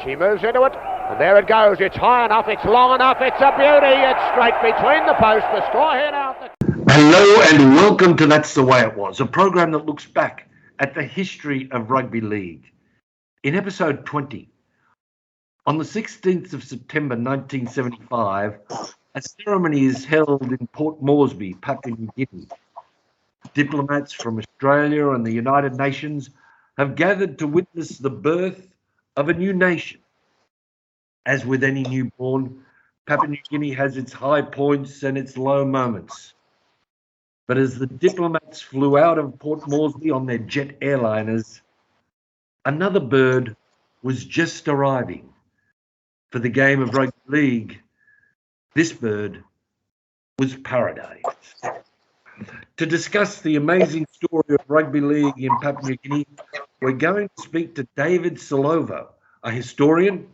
She moves into it, and there it goes. It's high enough, it's long enough, it's a beauty. It's straight between the posts. The score hit out. Hello and welcome to That's the Way It Was, a program that looks back at the history of rugby league. In episode 20, on the 16th of September 1975, a ceremony is held in Port Moresby, Papua New Guinea. Diplomats from Australia and the United Nations have gathered to witness the birth of a new nation. As with any newborn, Papua New Guinea has its high points and its low moments. But as the diplomats flew out of Port Moresby on their jet airliners, another bird was just arriving. For the game of rugby league, this bird was Paradise. To discuss the amazing story of rugby league in Papua New Guinea, we're going to speak to David Solovo, a historian.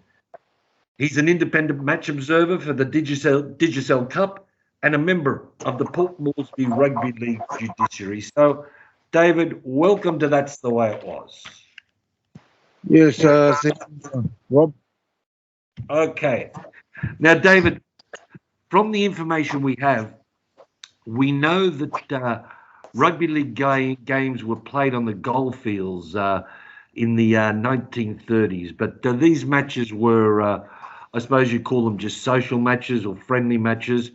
He's an independent match observer for the Digicel Cup and a member of the Port Moresby Rugby League Judiciary. So, David, welcome to That's the Way It Was. Yes, thank you, Rob. Okay. Now, David, from the information we have, we know that rugby league games were played on the goldfields in the 1930s, but these matches were, I suppose you call them just social matches or friendly matches.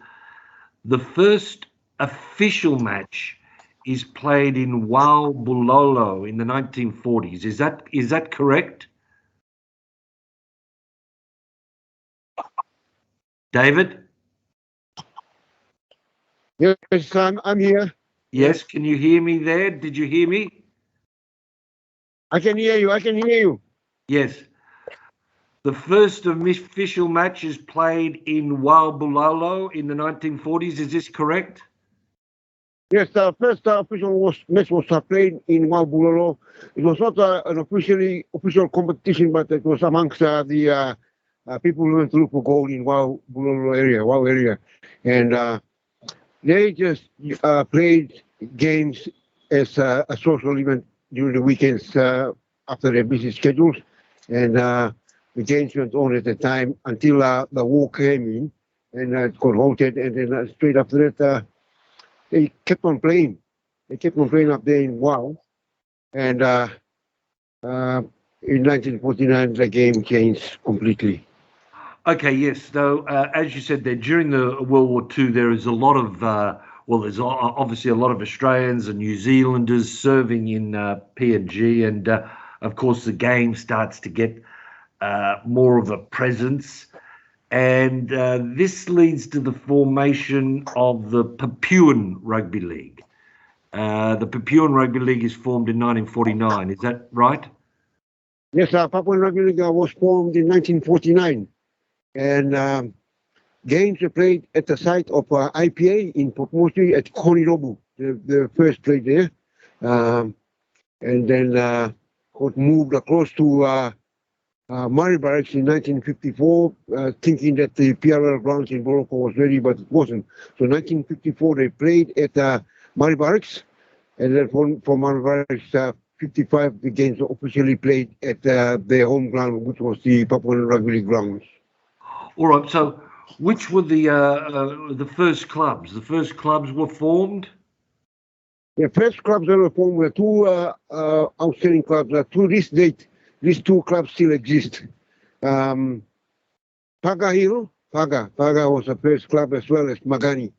The first official match is played in Bulolo in the 1940s. Is that correct? David? Yes, I'm here. Yes, can you hear me there? Did you hear me? I can hear you. Yes. The first official match is played in Bulolo in the 1940s. Is this correct? Yes, the first official match was played in Bulolo. It was not an official competition, but it was amongst the people who went to look for gold in Bulolo area. And they just played games as a social event during the weekends after their busy schedules. And the games went on at the time until the war came in and it got halted. And then straight after that, they kept on playing. They kept on playing up there in Wow. And in 1949, the game changed completely. Okay, yes. So, as you said there, during the World War II, there is a lot of, there's obviously a lot of Australians and New Zealanders serving in PNG. And, of course, the game starts to get more of a presence. And this leads to the formation of the Papuan Rugby League. The Papuan Rugby League is formed in 1949. Is that right? Yes, Papuan Rugby League was formed in 1949. And games were played at the site of IPA in Port Moresby at Konirobu, the first played there. And then got moved across to Murray Barracks in 1954, thinking that the PRL grounds in Boroko was ready, but it wasn't. So in 1954, they played at Murray Barracks, and then from Murray Barracks, 55, the games were officially played at their home ground, which was the Papuan Rugby League grounds. All right. So, which were the first clubs? The first clubs were formed. The first clubs that were formed were two outstanding clubs. To this date, these two clubs still exist. Paga was the first club, as well as Magani.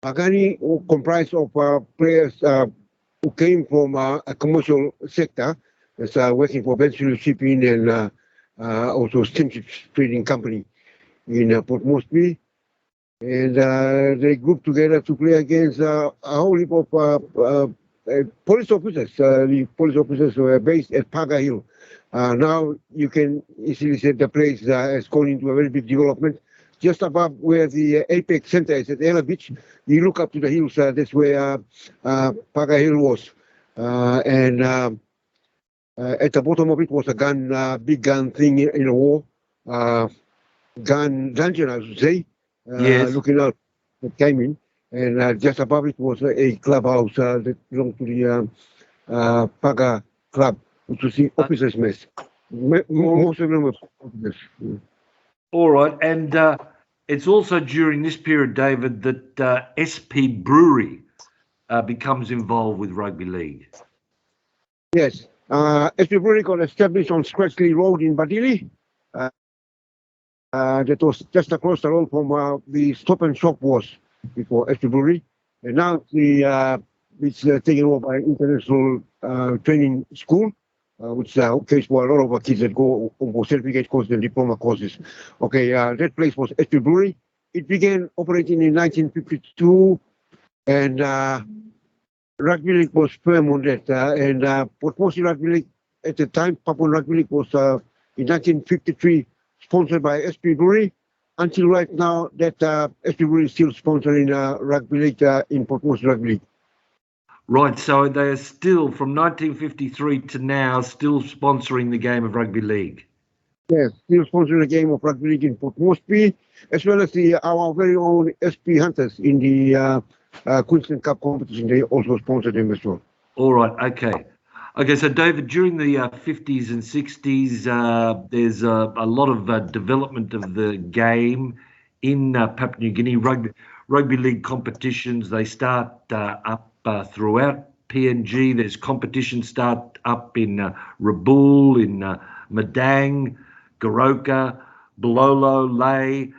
Magani comprised of players who came from a commercial sector, as working for Bensuil Shipping and also Steamship Trading Company in Port Moresby. And they grouped together to play against a whole heap of police officers. The police officers were based at Paga Hill. Now you can easily say the place has gone into a very big development. Just above where the Apex Center is at Ellery Beach, you look up to the hills, that's where Paga Hill was. And at the bottom of it was a big gun thing in the war. Gun dungeon, I should say. Yes. Looking out that came in. And just above it was a clubhouse that belonged to the Paga Club, which was the officers' mess. Most of them were Portuguese. All right, and it's also during this period, David, that SP Brewery becomes involved with rugby league. Yes. SP Brewery got established on Scratchley Road in Badili. That was just across the road from the Stop and Shop was before SP Brewery. And now it's taken over by International Training School, which caters for a lot of our kids that go for certificate courses and diploma courses. Okay, that place was SP Brewery. It began operating in 1952, and Rugby League was firm on that. And Port Moresby Rugby League at the time, Papuan Rugby League was in 1953 sponsored by SP Brewery. Until right now, that SP Brewery is still sponsoring Rugby League in Port Moresby Rugby League. Right, so they are still, from 1953 to now, still sponsoring the game of rugby league. Yes, still sponsoring the game of Rugby League in Port Moresby, as well as our very own SP Hunters in the Queensland Cup competition. They also sponsor them as well. All right, okay. Okay, so David, during the 50s and 60s, there's a lot of development of the game in Papua New Guinea. Rugby league competitions, they start up throughout PNG. There's competitions start up in Rabaul, in Madang, Goroka, Bololo, Lay,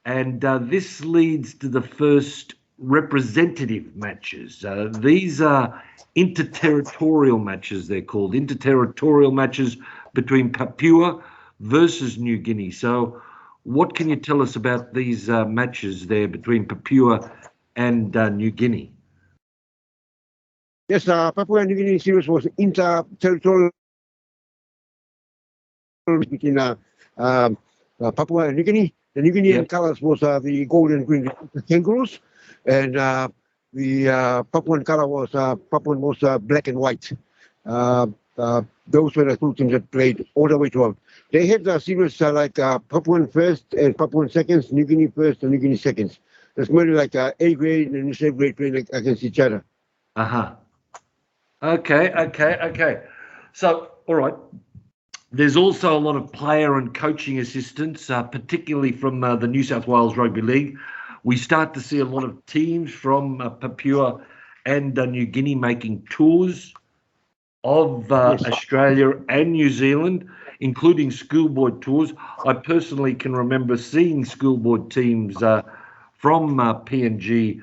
and this leads to the first representative matches. These are interterritorial matches, they're called, interterritorial matches between Papua versus New Guinea. So what can you tell us about these matches there between Papua and New Guinea? Yes, Papua and New Guinea series was interterritorial between Papua and New Guinea. The New Guinean colors was the gold and green kangaroos, and the Papuan color was black and white. Those were the two teams that played all the way throughout. They had the series like Papuan first and Papuan seconds, New Guinea first and New Guinea seconds. It's more like A grade and C grade playing against each other. Okay. So, all right. There's also a lot of player and coaching assistance, particularly from the New South Wales Rugby League. We start to see a lot of teams from Papua and New Guinea making tours of Australia and New Zealand, including schoolboy tours. I personally can remember seeing schoolboy teams from PNG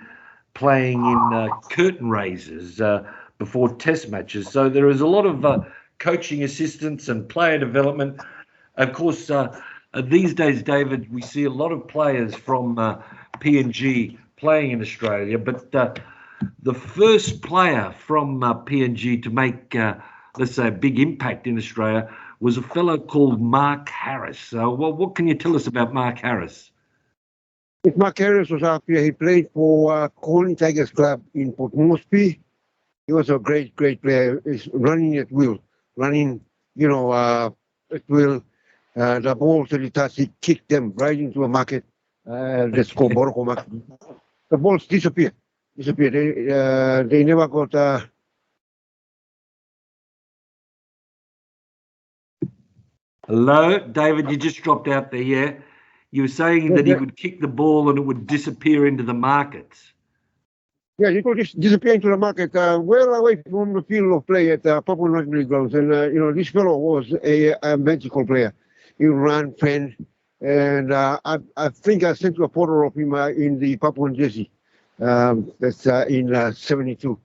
playing in curtain raisers before test matches. So there is a lot of coaching assistance and player development. Of course, these days, David, we see a lot of players from PNG playing in Australia, but the first player from PNG to make, let's say, a big impact in Australia was a fellow called Mark Harris. So, well, what can you tell us about Mark Harris? Mark Harris was up here. He played for Colony Tigers Club in Port Moresby. He was a great player. He's running at will. Running, at will. The balls that he touched, he kicked them right into a market. That's called Boroko market. The balls disappear. They never got. Hello, David, you just dropped out there, yeah? You were saying that he would kick the ball and it would disappear into the markets. Yeah, it would just disappear into the market, well away from the field of play at Papuan Rugby grounds. And, this fellow was a magical player. He ran, fend, and I think I sent you a photo of him in the Papuan jersey. That's in 72.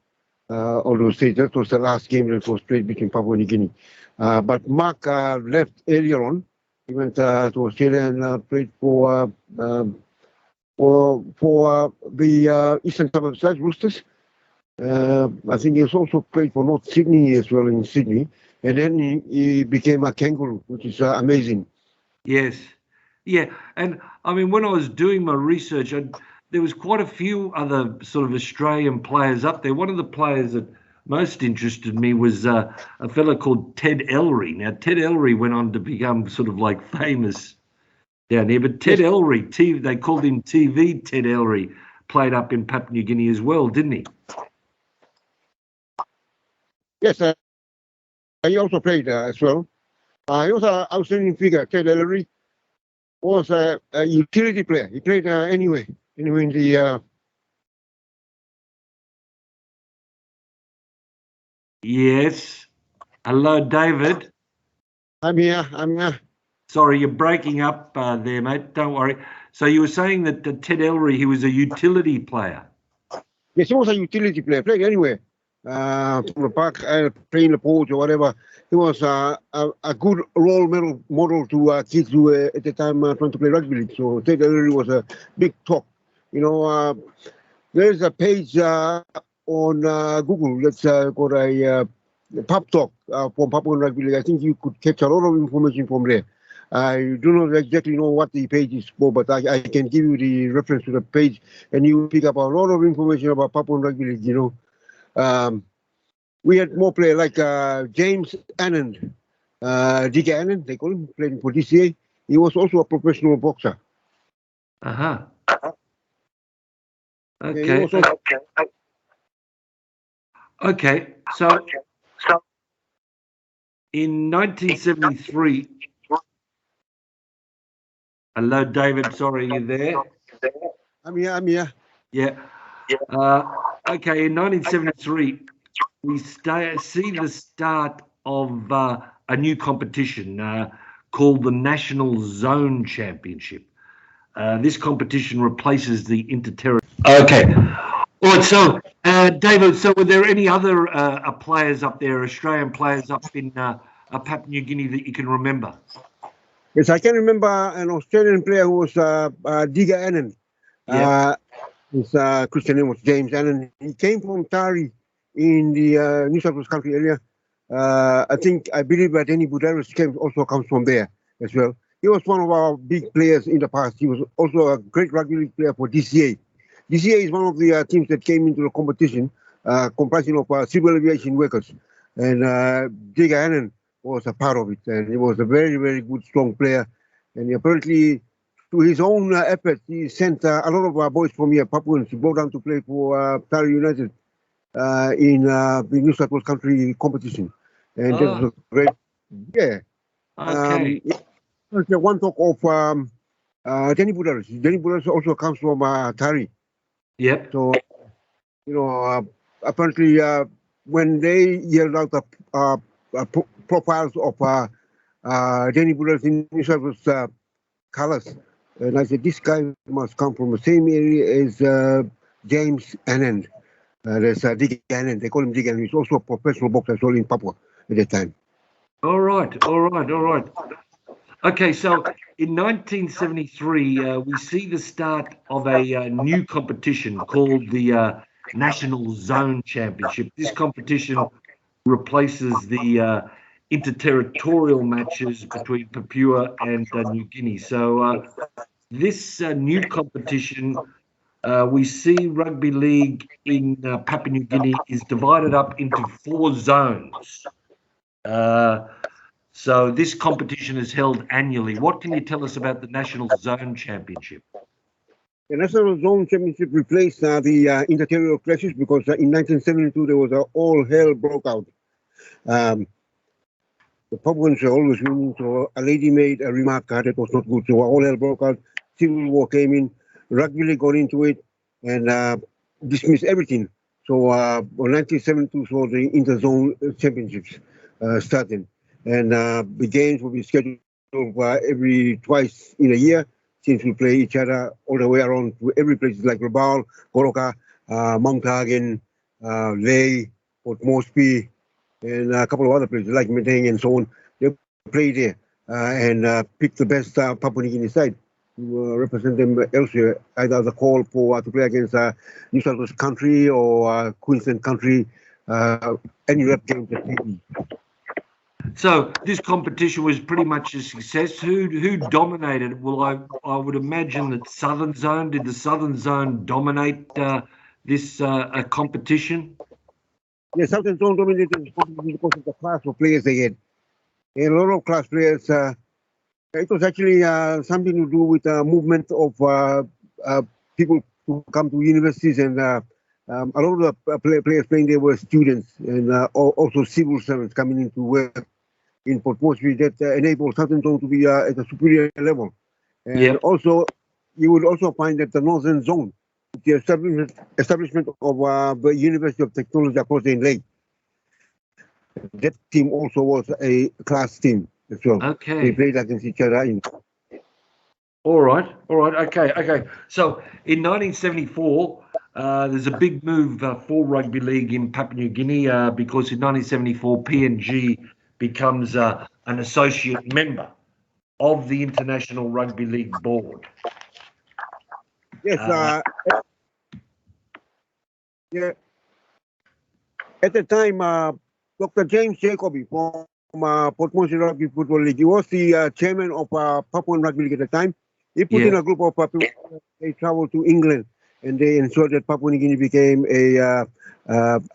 Although that was the last game that was played between Papua and New Guinea. But Mark left earlier on. He went to Australia and played for the Eastern Suburbs Roosters. I think he's also played for North Sydney as well in Sydney. And then he became a kangaroo, which is amazing. Yes. Yeah. And I mean, when I was doing my research, there was quite a few other sort of Australian players up there. One of the players that most interested me was a fellow called Ted Ellery. Now, Ted Ellery went on to become sort of like famous down here, but Ted Ellery, they called him TV Ted Ellery, played up in Papua New Guinea as well, didn't he? Yes, he also played as well. He was an outstanding figure. Ted Ellery was a utility player. He played anyway in the. Yes. Hello, David. I'm here. Sorry, you're breaking up there, mate. Don't worry. So you were saying that Ted Ellery, he was a utility player. Yes, he was a utility player. Played anyway. From the park, playing the post or whatever. He was a good role model to kids who were at the time trying to play rugby league. So Ted Ellery was a big talk. You know, there's a page on Google that's got a pub talk from Papuan Rugby League. I think you could catch a lot of information from there. I do not exactly know what the page is for, but I can give you the reference to the page, and you will pick up a lot of information about Papuan Rugby League. You know, we had more players like James Anand, DK Anand, they call him, playing for DCA. He was also a professional boxer. Okay. Yeah, Okay. So in 1973. Hello, David. Sorry, are you there? I'm here. Yeah. Okay. In 1973, we see the start of a new competition called the National Zone Championship. This competition replaces the interterritorial. Okay. All right. So, David, so were there any other players up there, Australian players up in Papua New Guinea that you can remember? Yes, I can remember an Australian player who was Diga Annan. Yeah. His Christian name was James Annan. He came from Tari in the New South Wales country area. I believe that Danny Budaris also comes from there as well. He was one of our big players in the past. He was also a great rugby league player for DCA. DCA is one of the teams that came into the competition, comprising of civil aviation workers. And Diga Annan was a part of it, and he was a very, very good, strong player. And apparently, to his own efforts, he sent a lot of our boys from here, Papuans, to go down to play for Tari United in the New South Wales country competition. And that was a great, yeah. Okay. One talk of Danny Budaris. Danny Budaris also comes from Tari. Yep. So, apparently, when they yelled out the profiles of Danny Budaris in New South Wales colours, and I said, this guy must come from the same area as James Anand. There's Dick Anand. They call him Dick Anand. He's also a professional boxer as well in Papua at that time. All right. Okay, so in 1973, we see the start of a new competition called the National Zone Championship. This competition replaces the interterritorial matches between Papua and New Guinea. So this new competition, we see rugby league in Papua New Guinea is divided up into 4 zones. So this competition is held annually. What can you tell us about the National Zone Championship? The National Zone Championship replaced the interterritorial clashes because in 1972 there was all hell broke out. The Papuans were always winning, so a lady made a remark that was not good. So all hell broke out. Civil war came in. Rugby league got into it and dismissed everything. So 1972 saw the interzone championships starting. And the games will be scheduled every twice in a year, since we play each other all the way around to every place like Rabaul, Goroka, Mount Hagen, Ley, Port Moresby, and a couple of other places like Medang and so on. They play there and pick the best Papua New Guinea side to represent them elsewhere, either the call for to play against New South Wales country or Queensland country, any rep games that they need. So this competition was pretty much a success. Who dominated? Well, I would imagine that Southern Zone. Did the Southern Zone dominate this competition? Yeah, Southern Zone dominated the competition because of the class of players they had. A lot of class players. It was actually something to do with the movement of people who come to universities, and a lot of the players playing there were students and also civil servants coming into work. in Port Moresby that enabled Southern Zone to be at a superior level. And Yeah. also, you will also find that the Northern Zone, the establishment of the University of Technology across the Inlet, that team also was a class team as well. They Okay. played against each other in. All right. Okay. So in 1974, there's a big move for rugby league in Papua New Guinea because in 1974, PNG becomes an associate member of the International Rugby League Board. Yes, yeah. At the time, Dr. James Jacoby from Port Moresby Rugby Football League, he was the chairman of Papuan Rugby League at the time. He put in a group of people. They traveled to England and they ensured that Papua New Guinea became a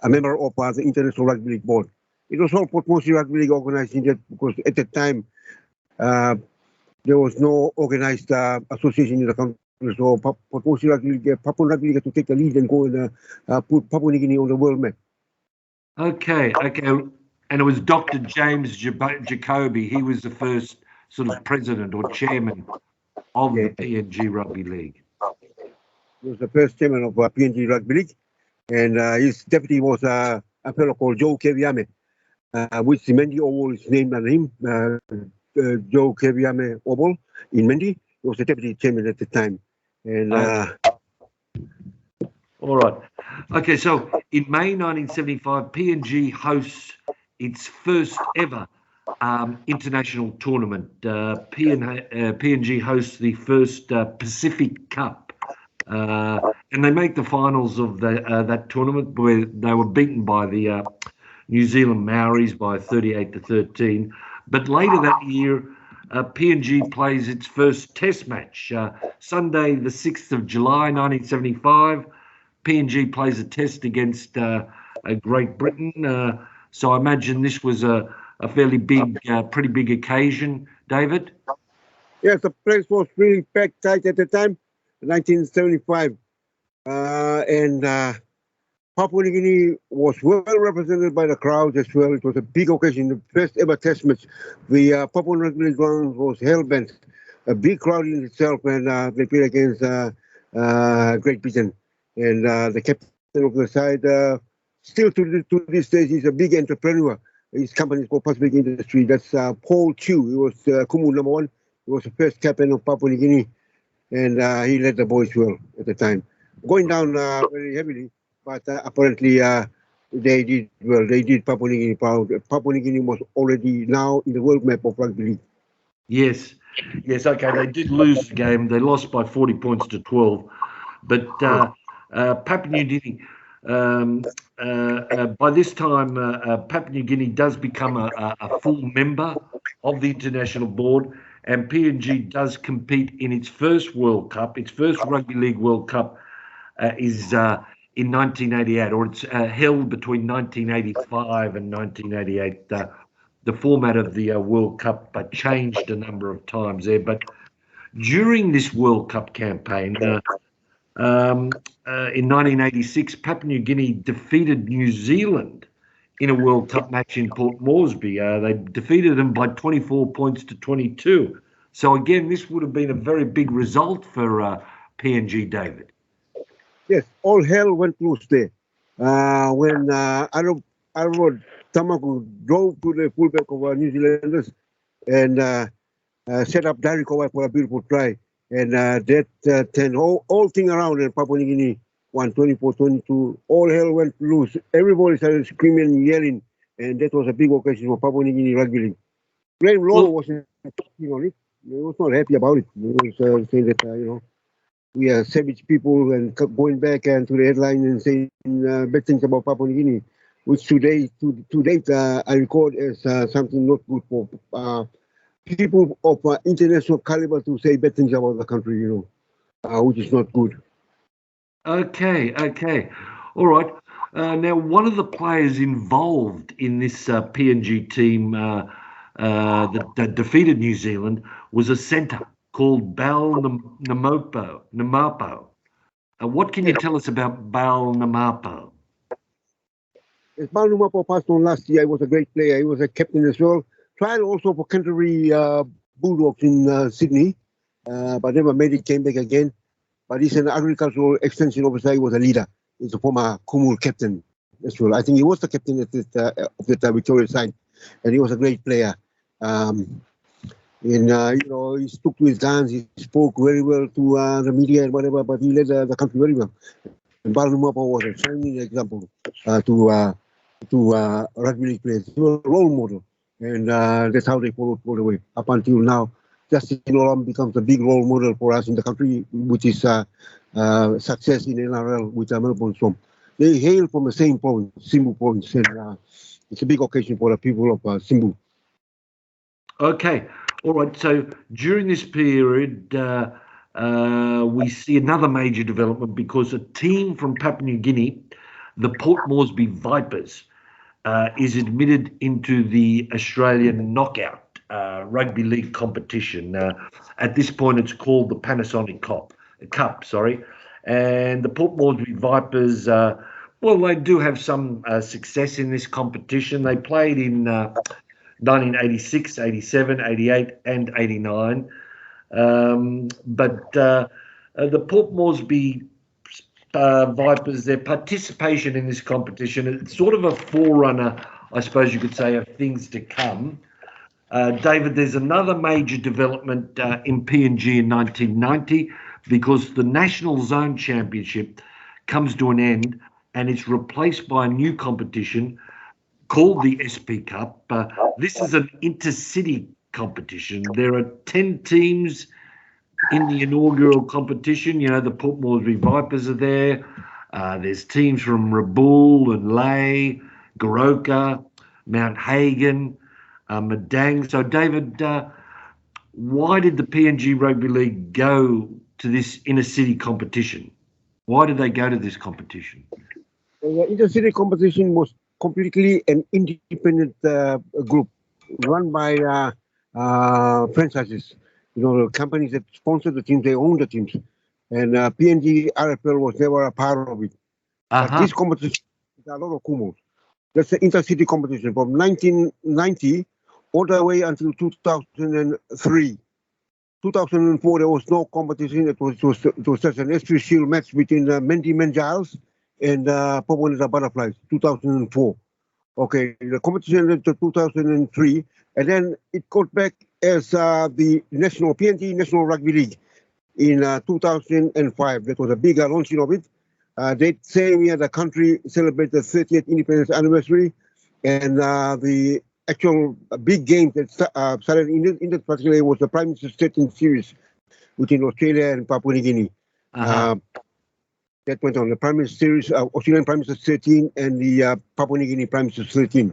member of the International Rugby League Board. It was all Port Moresby Rugby League organizing that because at the time there was no organized association in the country. So Port Moresby Rugby League, Papuan Rugby League had to take the lead and go and put Papua New Guinea on the world map. Okay. And it was Dr. James Jacoby. He was the first sort of president or chairman of the PNG Rugby League. He was the first chairman of PNG Rugby League, and his deputy was a fellow called Joe Keviame, which the Mendy Oval is named after him. Joe Keviame Oval in Mendy. He was the deputy chairman at the time. And all right. Okay, so in May 1975, PNG hosts its first ever international tournament. PNG hosts the first Pacific Cup, and they make the finals of that tournament where they were beaten by the New Zealand Maoris by 38-13. But later that year, PNG plays its first Test match. Sunday, the 6th of July, 1975. PNG plays a Test against Great Britain. So I imagine this was a fairly big, pretty big occasion, David? Yes, the place was really packed tight at the time, 1975. And Papua New Guinea was well represented by the crowd as well. It was a big occasion, the first ever Test match. The Papuan Rugby League ground was hell-bent, a big crowd in itself, and they played against Great Britain. And the captain of the side, still to this day, he's a big entrepreneur. His company is called Pacific Industry. That's Paul Chu. He was Kumu #1. He was the first captain of Papua New Guinea, and he led the boys well at the time. Going down very heavily, but apparently they did well. They did Papua New Guinea proud. Papua New Guinea was already now in the world map of rugby league. Yes, okay. They did lose the game. They lost by 40 points to 12. But Papua New Guinea, by this time, Papua New Guinea does become a full member of the international board, and PNG does compete in its first World Cup. Its first Rugby League World Cup is in 1988, or it's held between 1985 and 1988. The format of the World Cup changed a number of times there, but during this World Cup campaign, in 1986, Papua New Guinea defeated New Zealand in a World Cup match in Port Moresby. They defeated them by 24 points to 22. So again, this would have been a very big result for PNG, David. Yes, all hell went loose there. When Arab Tamaku drove to the fullback of New Zealanders and set up Derek Kowai for a beautiful try. And that turned all thing around, and Papua New Guinea won 24-22. All hell went loose. Everybody started screaming and yelling, and that was a big occasion for Papua New Guinea Rugby League. Graham Law wasn't talking on it. He was not happy about it. He was saying that, we are savage people, and going back and to the headline and saying bad things about Papua New Guinea, which to date I record as something not good for people of international caliber to say bad things about the country, which is not good. Okay. All right. Now, one of the players involved in this PNG team that defeated New Zealand was a centre called Bal Namapo. What can you tell us about Bal Namapo? Bal Namapo passed on last year. He was a great player. He was a captain as well. tried also for Canterbury Bulldogs in Sydney, but never made it, came back again. But he's an agricultural extension officer. He was a leader. He's a former Kumul captain as well. I think he was the captain at of the Victoria side, and he was a great player. He stuck to his guns. He spoke very well to the media and whatever, but he led the country very well. And Balnumapa was a shining example to rugby league players. He was a role model, and that's how they followed all the way up until now. Justin Olam becomes a big role model for us in the country, which is success in NRL with Melbourne Storm. They hail from the same province, Simbu province, and it's a big occasion for the people of Simbu. Okay, all right. So during this period, we see another major development because a team from Papua New Guinea, the Port Moresby Vipers, is admitted into the Australian knockout rugby league competition. At this point, it's called the Panasonic Cup. And the Port Moresby Vipers, they do have some success in this competition. They played in 1986, 87, 88, and 89. But the Port Moresby Vipers, their participation in this competition, it's sort of a forerunner, I suppose you could say, of things to come. David, there's another major development in PNG in 1990 because the National Zone Championship comes to an end and it's replaced by a new competition called the SP Cup. This is an intercity competition. There are 10 teams in the inaugural competition. You know, the Port Moresby Vipers are there. There's teams from Rabaul and Lae, Goroka, Mount Hagen, Madang. So, David, why did the PNG Rugby League go to this inner-city competition? Why did they go to this competition? The inter-city competition was completely an independent group run by franchises. You know, the companies that sponsor the teams, they own the teams. And PNG RFL was never a part of it. But this competition, there's a lot of kumos. That's the intercity competition from 1990 all the way until 2003. 2004, there was no competition. It was just an S3 Shield match between Mendy Mengiles and Papuan Butterflies, 2004. Okay, the competition ended to 2003, and then it got back as the national PNG National Rugby League in 2005. That was a big launching of it. That same year, the country celebrated the 30th independence anniversary, and the actual big game that started in that particular year was the Prime Minister's 13th series between Australia and Papua New Guinea. That went on the Prime Minister's series, Australian Prime Minister's 13 and the Papua New Guinea Prime Minister's 13.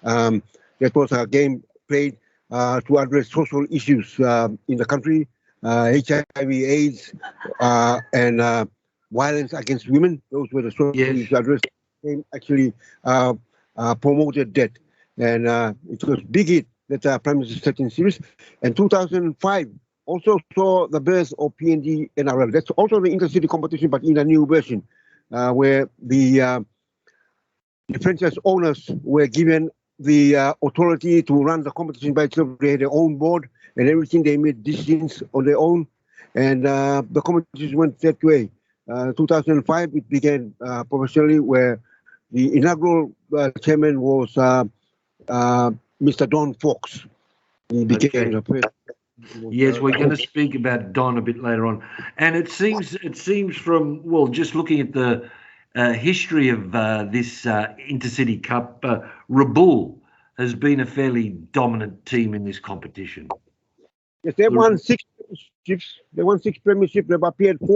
That was a game played to address social issues in the country, HIV, AIDS, and violence against women. Those were the social issues addressed. The game actually promoted that. And it was big hit, that Prime Minister's 13 series. And 2005 also saw the birth of PNG NRL. That's also the intercity competition, but in a new version, where the franchise owners were given the authority to run the competition by itself. They had their own board and everything. They made decisions on their own. And the competition went that way. 2005, it began professionally, where the inaugural chairman was Mr. Don Fox. He became the first. Yes, we're going to speak about Don a bit later on. And it seems from, just looking at the history of this Intercity Cup, Rabaul has been a fairly dominant team in this competition. Yes, they won 6 premierships. They won 6 premierships. They've appeared in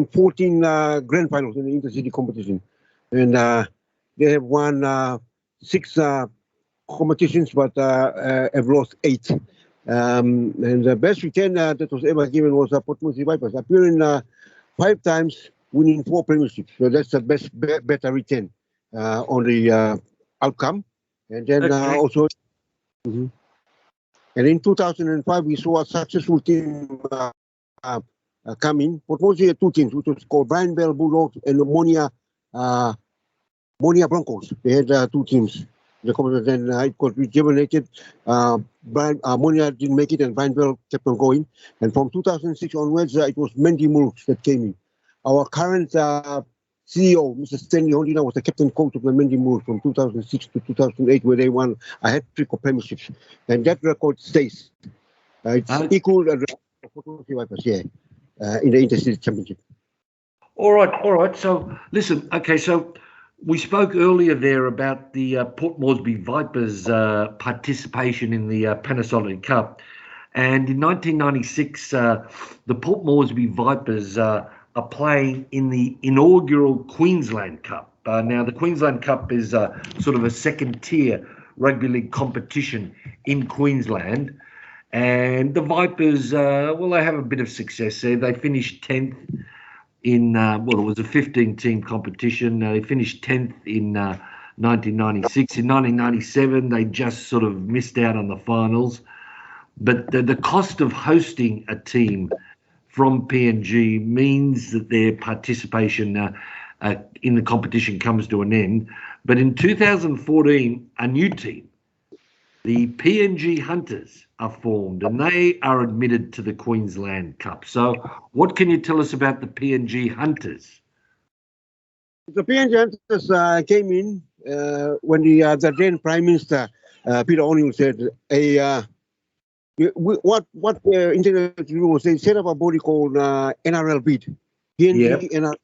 14 grand finals in the Intercity competition. And they have won 6 competitions, but have lost 8. And the best return that was ever given was Port Moresby Vipers, appearing 5 times, winning 4 premierships. So that's the better return on the outcome. And then also, and in 2005, we saw a successful team come in. Port Moresby had 2 teams, which was called Brian Bell Bulldogs and Monia Broncos. They had 2 teams. the competition. Then it got rejuvenated. Monia didn't make it, and Brian Bell kept on going. And from 2006 onwards, it was Mendy Mulks that came in. Our current CEO, Mr. Stanley Hondina, was the captain coach of the Mendy Mulks from 2006 to 2008, where they won a hat-trick of premierships. And that record stays. It's equal to the Vipers, in the Interstate Championship. All right. So, listen, okay, so we spoke earlier there about the Port Moresby Vipers' participation in the Panasonic Cup. And in 1996, the Port Moresby Vipers are playing in the inaugural Queensland Cup. Now, the Queensland Cup is sort of a second-tier rugby league competition in Queensland. And the Vipers, they have a bit of success there. They finished 10th in, it was a 15-team competition. They finished 10th in 1996. In 1997, they just sort of missed out on the finals. But the cost of hosting a team from PNG means that their participation in the competition comes to an end. But in 2014, a new team, the PNG Hunters, are formed, and they are admitted to the Queensland Cup. So what can you tell us about the PNG Hunters? The PNG Hunters came in when the then Prime Minister, Peter O'Neill, said, what the International do was they set up a body called NRL bid. PNG, NRL,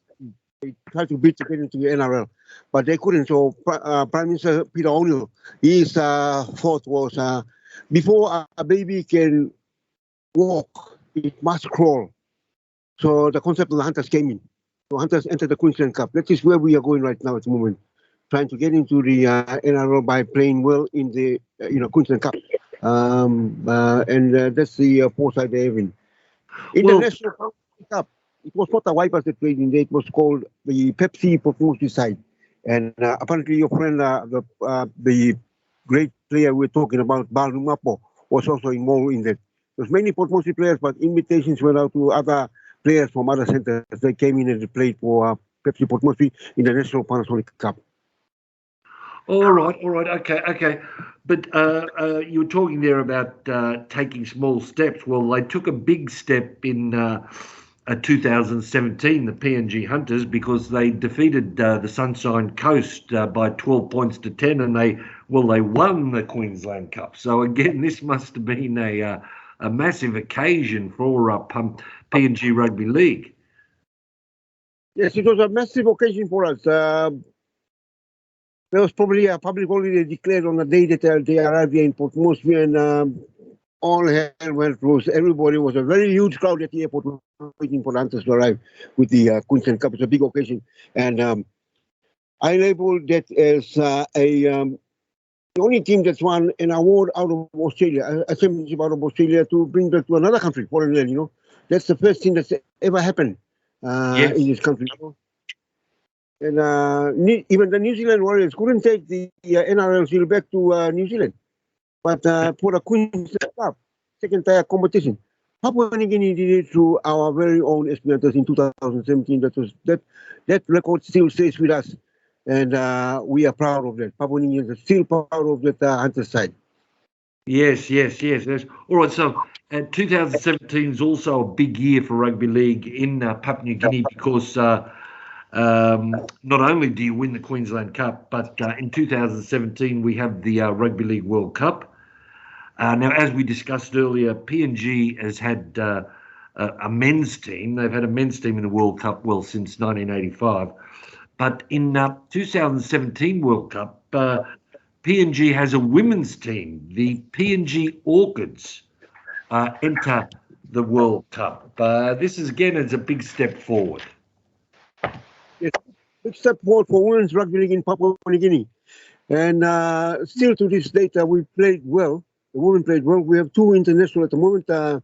they tried to bid to get into the NRL, but they couldn't. So Prime Minister Peter O'Neill, his thought was, before a baby can walk, it must crawl. So the concept of the Hunters came in. So Hunters entered the Queensland Cup. That is where we are going right now at the moment, trying to get into the NRL by playing well in the Queensland Cup. And that's the foresight they have in. In the National Cup, it was not the Vipers that played in there. It was called the Pepsi Promotion side. And apparently your friend, the great player we're talking about, Bal Numapo, was also involved in that. There's many Port Moresby players, but invitations went out to other players from other centres. They came in and they played for Pepsi Port Moresby in the National Panasonic Cup. All right, okay. But you were talking there about taking small steps. Well, they took a big step in 2017, the PNG Hunters, because they defeated the Sunshine Coast by 12 points to 10, and they won the Queensland Cup. So again, this must have been a massive occasion for PNG Rugby League. Yes, it was a massive occasion for us. There was probably a public holiday declared on the day that they arrived here in Port Moresby, and all hell went loose. Everybody was a very huge crowd at the airport waiting for the Hunters to arrive with the Queensland Cup. It's a big occasion. And I labeled that as the only team that's won an award out of Australia, a championship out of Australia, to bring that to another country, foreign land, That's the first thing that's ever happened in this country. And even the New Zealand Warriors couldn't take the NRL seal back to New Zealand. But for the Queensland Cup, second-tier competition, Papua New Guinea did it through our very own SPNTers in 2017. That record still stays with us, and we are proud of that. Papua New Guinea is still proud of that Hunter side. Yes. All right, so 2017 is also a big year for rugby league in Papua New Guinea because not only do you win the Queensland Cup, but in 2017 we have the Rugby League World Cup. Now, as we discussed earlier, PNG has had a men's team. They've had a men's team in the World Cup, since 1985. But in 2017 World Cup, PNG has a women's team. The PNG Orchids enter the World Cup. This is, again, is a big step forward. Yes, big step forward for women's rugby league in Papua New Guinea. And still to this date, we played well. The women played well. We have two international at the moment. Young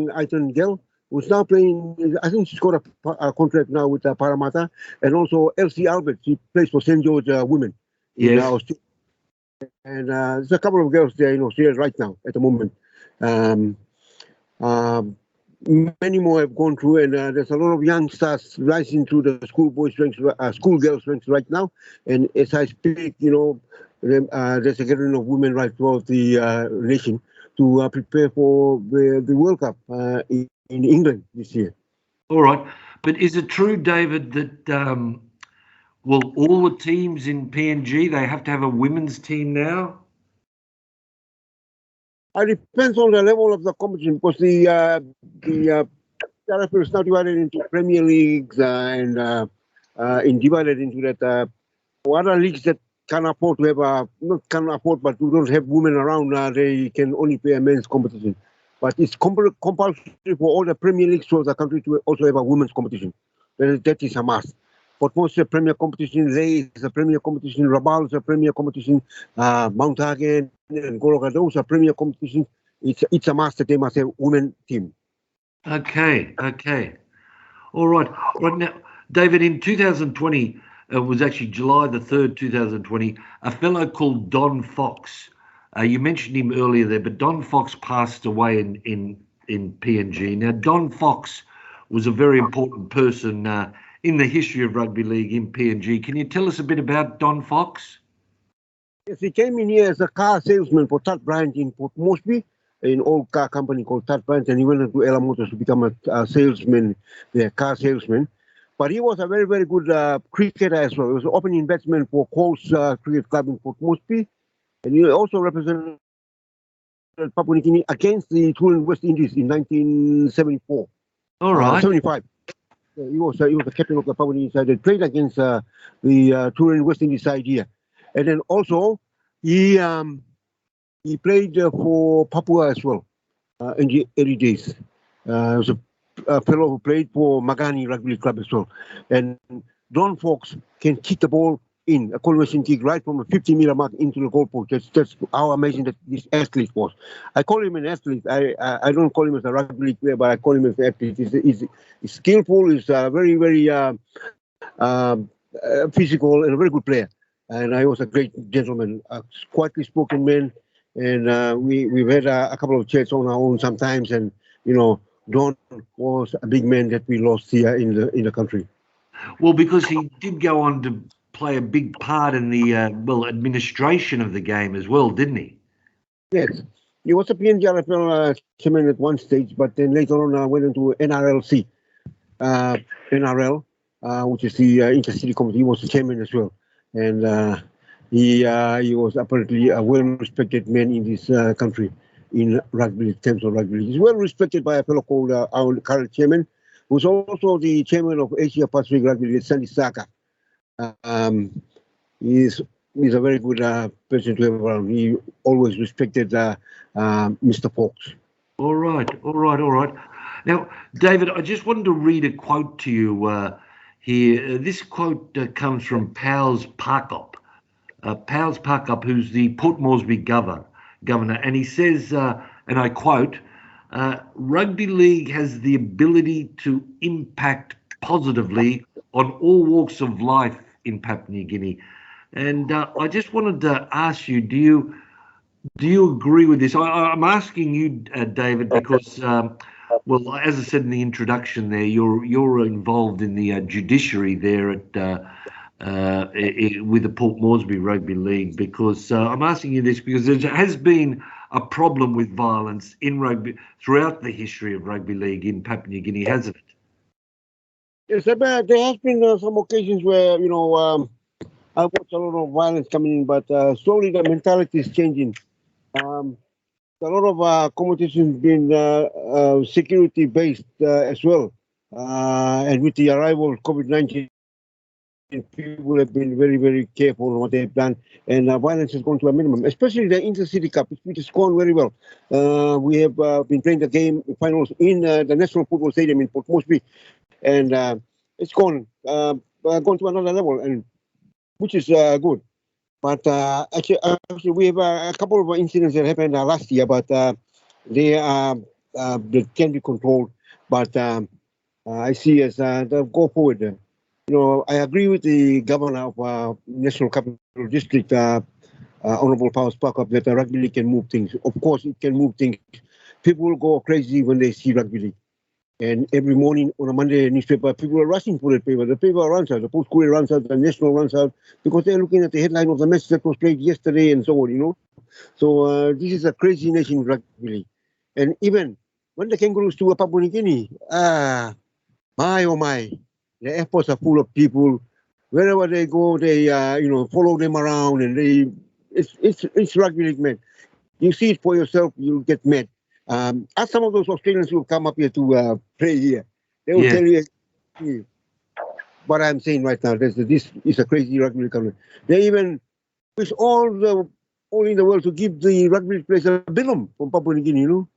Aiton Gell, who's now playing, I think she's got a contract now with Parramatta. And also Elsie Albert, she plays for St. George Women. Yes. And there's a couple of girls there in Australia right now at the moment. many more have gone through, and there's a lot of youngsters rising to the schoolboys ranks, schoolgirls ranks right now. And as I speak, there's a gathering of women right throughout the nation to prepare for the World Cup in England this year. All right. But is it true, David, that all the teams in PNG, they have to have a women's team now? It depends on the level of the competition, because the NFL is now divided into Premier Leagues and divided into that. Other leagues that can afford to have not can afford, but who don't have women around, they can only play a men's competition. But it's compulsory for all the Premier Leagues throughout the country to also have a women's competition. That is a must. But most of the Premier competition, Lay is a Premier competition, Rabaul is a Premier competition, Mount Hagen and Goroka, those are Premier competitions. It's a must that they must have women team. Okay. All right. Right now, David, in 2020, it was actually July the 3rd, 2020, a fellow called Don Fox. You mentioned him earlier there, but Don Fox passed away in PNG. Now, Don Fox was a very important person in the history of rugby league in PNG. Can you tell us a bit about Don Fox? Yes, he came in here as a car salesman for Todd Bryant in Port Moresby, an old car company called Todd Bryant, and he went into Ella Motors to become a salesman, the car salesman. But he was a very, very good cricketer as well. He was an opening batsman for Coles Cricket Club in Port Moresby, and he also represented Papua New Guinea against the Touring West Indies in 1974. All right. 75. He was the captain of the Papua New Guinea side. They played against the Touring West Indies side here. And then also, he played for Papua as well in the early days. He was a fellow who played for Magani Rugby Club as well. And Don Fox can kick the ball in a collision kick right from a 50-meter mark into the goalpost. That's how amazing that this athlete was. I call him an athlete. I don't call him as a rugby league player, but I call him as an athlete. He's skillful. He's very, very physical and a very good player. And I was a great gentleman, a quietly spoken man. And we've had a couple of chats on our own sometimes. And, Don was a big man that we lost here in the country. Well, because he did go on to play a big part in the administration of the game as well, didn't he? Yes. He was a PNG RFL chairman at one stage, but then later on went into NRLC. NRL, which is the intercity committee. He was the chairman as well. And he was apparently a well-respected man in this country in rugby, terms of rugby. He's well-respected by a fellow called our current chairman, who's also the chairman of Asia Pacific Rugby League, Sandy Saka. He's a very good person to have around. He always respected Mr. Fox. All right. Now, David, I just wanted to read a quote to you here. This quote comes from Pauls Parkop. Pauls Parkop, who's the Port Moresby governor, and he says, and I quote, rugby league has the ability to impact positively on all walks of life in Papua New Guinea. And I just wanted to ask you, do you agree with this? I'm asking you, David, because, as I said in the introduction there, you're involved in the judiciary there with the Port Moresby Rugby League, because I'm asking you this because there has been a problem with violence in rugby throughout the history of rugby league in Papua New Guinea, hasn't it? Yes, there has been some occasions where, I've watched a lot of violence coming in, but slowly the mentality is changing. A lot of competitions been security-based as well. And with the arrival of COVID-19, people have been very, very careful on what they've done, and violence has gone to a minimum, especially the Intercity Cup, which has gone very well. We have been playing the game finals in the National Football Stadium in Port Moresby, and it's gone to another level, and which is good. But actually, we have a couple of incidents that happened last year, but they can be controlled. But I see as they go forward. I agree with the governor of National Capital District, Honorable Pauls Parkop, that the rugby league can move things. Of course, it can move things. People will go crazy when they see rugby league. And every morning on a Monday newspaper, people are rushing for the paper. The paper runs out, the Post Courier runs out, the National runs out, because they're looking at the headline of the match that was played yesterday and so on, you know. So this is a crazy nation, rugby league. And even when the Kangaroos to Papua New Guinea, my oh my, the airports are full of people. Wherever they go, they follow them around, and it's rugby league, man. You see it for yourself, you'll get mad. Ask some of those Australians who come up here to play here. They will tell you what I'm saying right now. This is a crazy rugby league country. They even wish all in the world to give the rugby league players a billion from Papua New Guinea, you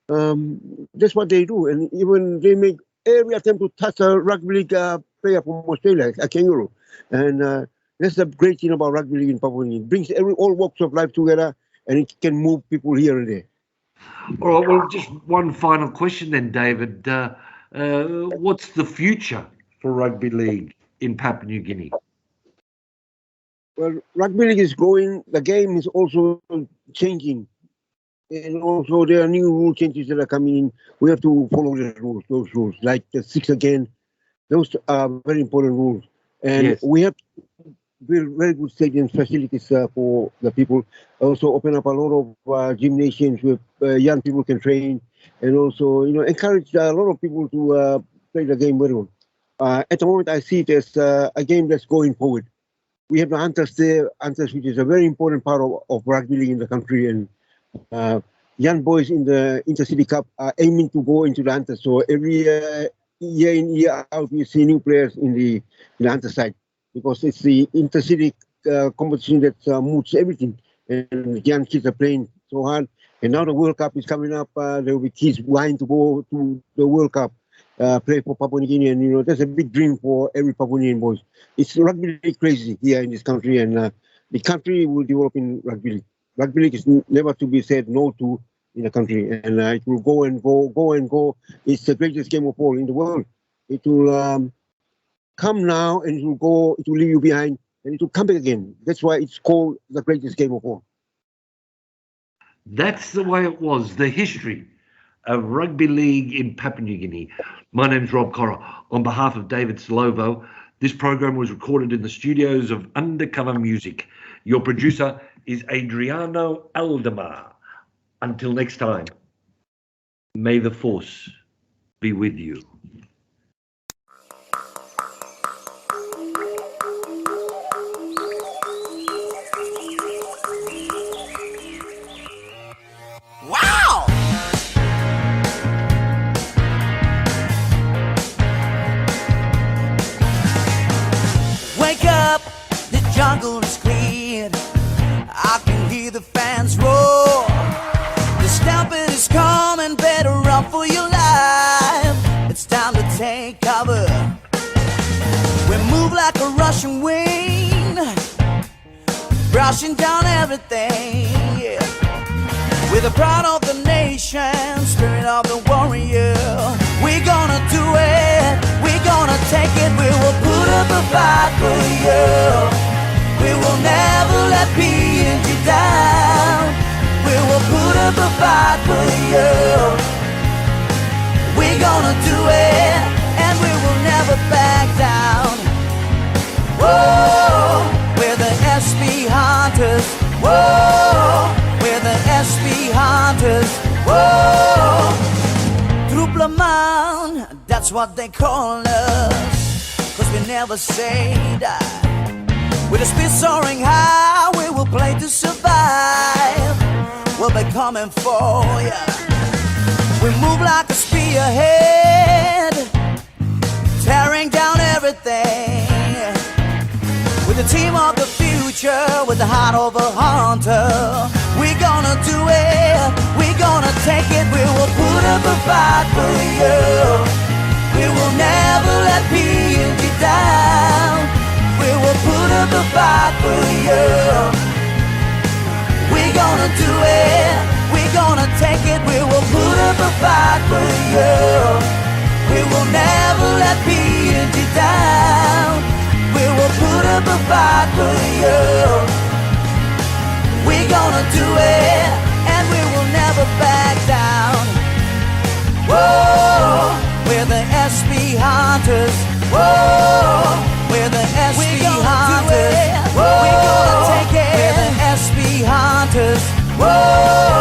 know. That's what they do. And even they make every attempt to touch a rugby league player from Australia, a kangaroo. And that's the great thing about rugby league in Papua New Guinea. It brings all walks of life together, and it can move people here and there. All right, well, just one final question then, David. What's the future for rugby league in Papua New Guinea? Well, rugby league is growing. The game is also changing. And also there are new rule changes that are coming in. We have to follow those rules, like the 6 again. Those are very important rules. And we have to build very good stadium facilities for the people. Also open up a lot of gymnasiums where young people can train, and also encourage a lot of people to play the game very well. At the moment, I see it as a game that's going forward. We have the Hunters there, which is a very important part of rugby league in the country, and young boys in the Intercity Cup are aiming to go into the Hunters. So every year in, year out, we see new players in the Hunter side, because it's the Intercity competition that moves everything. And young kids are playing so hard. And now the World Cup is coming up. There will be kids vying to go to the World Cup, play for Papua New Guinea. And, that's a big dream for every Papua New Guinean boys. It's rugby league crazy here in this country, and the country will develop in rugby league. Rugby league is never to be said no to in the country, and it will go and go and go. It's the greatest game of all in the world. It will come now, and it will go. It will leave you behind, and it will come back again. That's why it's called the greatest game of all. That's the way it was, the history of rugby league in Papua New Guinea. My name's Rob Corra. On behalf of David Slovo, this program was recorded in the studios of Undercover Music. Your producer is Adriano Aldemar. Until next time, may the force be with you. Wow! Wake up, the jungle is cleared. I can hear the fans roar. The stampede is coming, better run for your life. It's time to take cover. We move like a rushing wind, brushing down everything, yeah. With the pride of the nation, spirit of the warrior, we're gonna do it, we're gonna take it. We will put up a fight for you. We will never let PNG down. We will put up a fight for you. We're gonna do it, and we will never back down. Whoa, we're the SB Hunters. Whoa, we're the SB Hunters. Whoa, Triple Man, that's what they call us. 'Cause we never say die. With a speed soaring high, we will play to survive. We'll be coming for ya. We move like a spearhead, tearing down everything. With the team of the future, with the heart of a hunter, we're gonna do it, we're gonna take it. We will put up a fight for you. We will never let PNG down. We will put up a fight for you. We're gonna do it, we're gonna take it. We will put up a fight for you. We will never let PNG down. We will put up a fight for you. We're gonna do it, and we will never back down. Whoa, we're Whoa, we're the SB Hunters. Whoa, we're gonna take it. We're the SB Hunters. Whoa.